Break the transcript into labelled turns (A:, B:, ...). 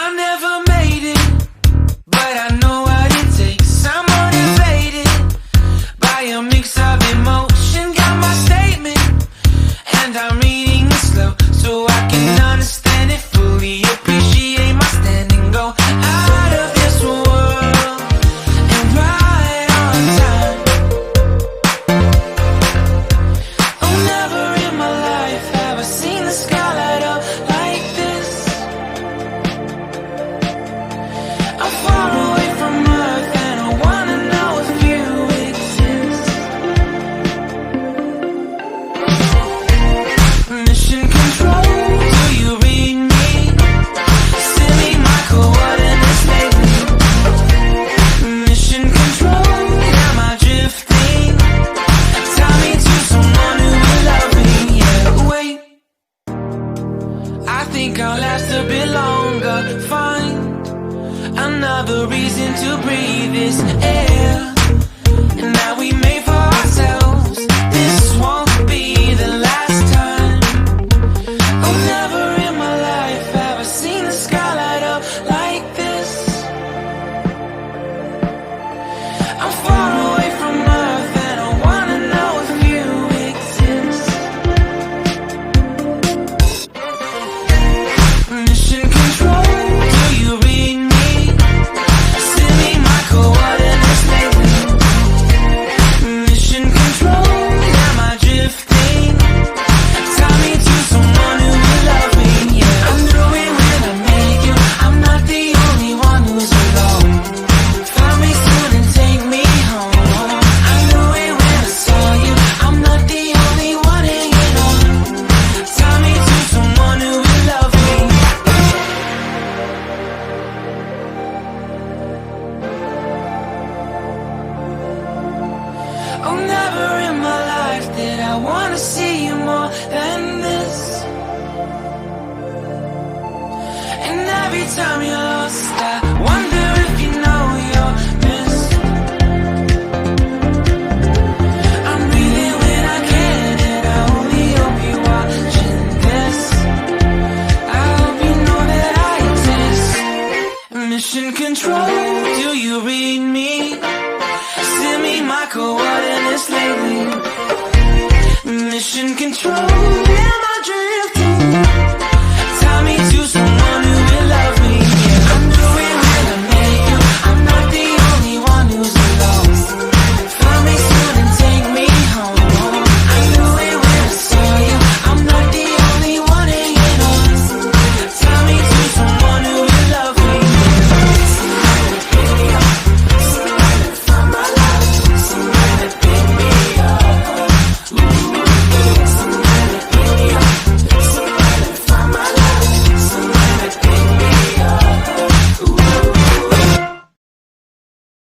A: I never made it, but I know what it takes. I'm motivated by a mix of emotion. Got my statement, and I'm reading it slow so I can understand it fully. Appreciate my stand and go out of this world and right on time. Oh, never in my life have I seen the sky light up like this. I'm far away from Earth and I wanna know if you exist. Mission control, do you read me? Send me my coordinates lately. Mission control, am I drifting? Tie me to someone who will love me. Yeah, wait, I think I'll last a bit longer. Find another reason to breathe this air, and that we made for ourselves. This won't be the last time. Oh, never in my life have I seen the sky light up like this. I'm far away from Earth and I wanna know if you exist. Mission control, do you read me? Send me my coordinates lately. Mission control, am I drifting? Tie me to someone who will love me. Yeah, I knew it when I met you. I'm not the only one who's alone. Find me soon and take me home. I knew it when I saw you. I'm not the only one hanging on. Tie me to someone who will love me. Oh, never in my life did I wanna see you more than this. And every time you're lost, I wonder if you know you're missed. I'm breathing when I can, and I only hope you're watching this. I hope you know that I exist. Mission control,